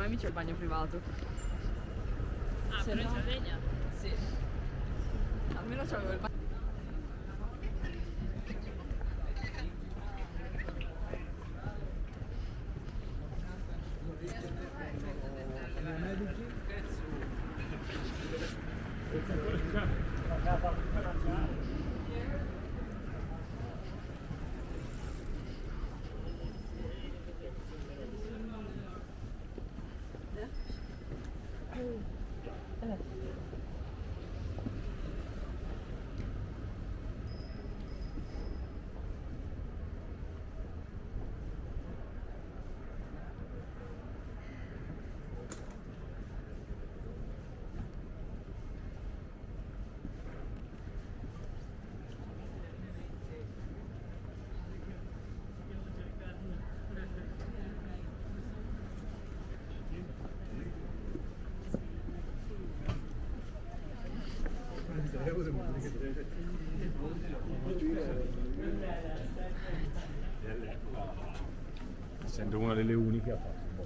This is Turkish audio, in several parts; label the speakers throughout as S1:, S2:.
S1: problemi c'è il bagno privato.
S2: Ah, però c'è legna?
S1: Sì. Almeno c'avevo il bagno.
S3: Essendo una delle uniche ha fatto un po'.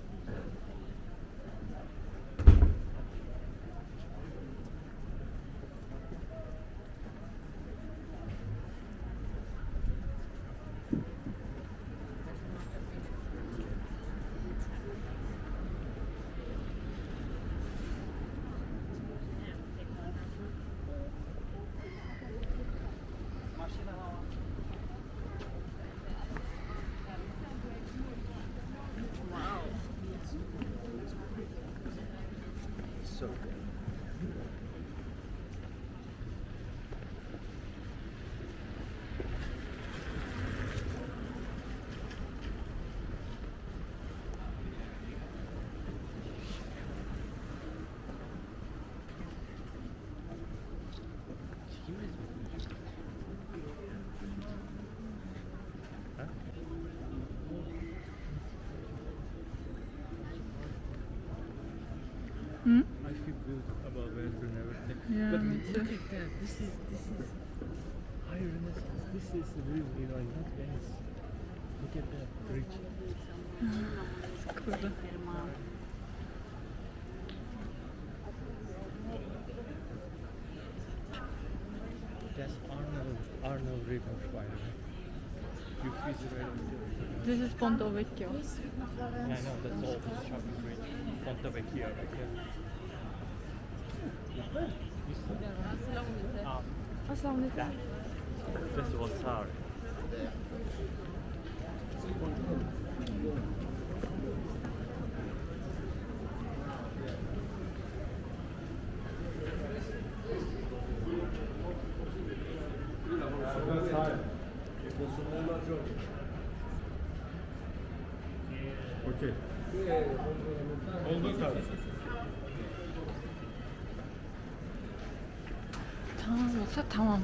S3: So good.
S1: Hmm?
S3: I feel good about it and everything.
S1: Yeah,
S3: But
S1: me too.
S3: look at that. This is high Renaissance. This is really like not Venice. Look at that bridge.
S1: Kurde.
S3: That's Arnold Reaper, by the way. You visit right over there.
S1: This is Ponto Vecchio.
S3: Yeah, I know, that's all the shopping bridge. Ponte Vecchio right here. You see?
S1: Aslan
S3: That. This was sour. Okey. Oldu tabii.
S1: Tamam olsa tamam.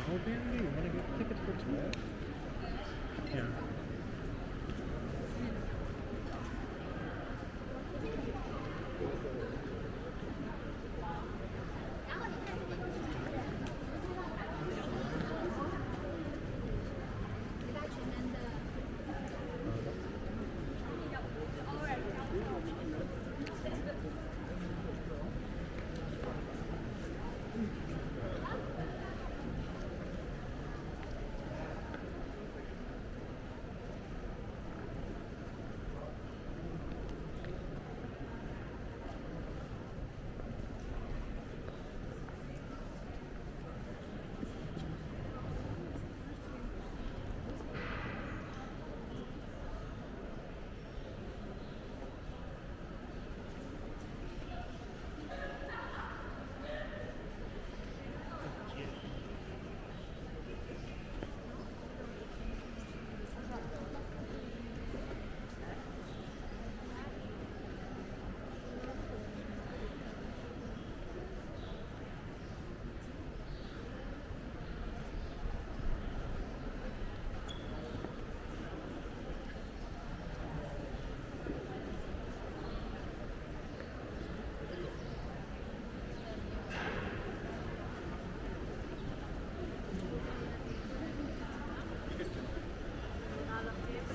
S3: How badly you want to get tickets for tomorrow? Yeah.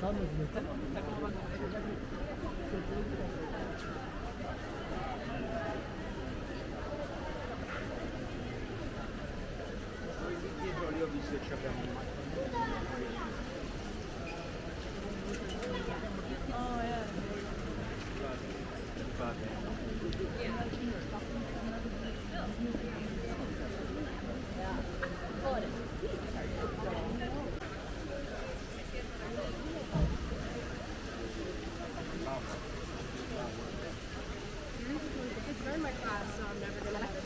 S3: Sen de dinledin.
S2: It's very my class, so I'm never gonna have it.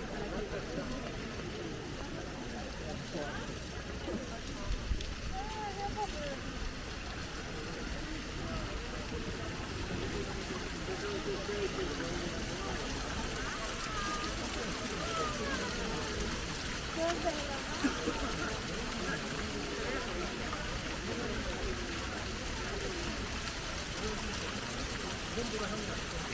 S3: 전부가 한 거.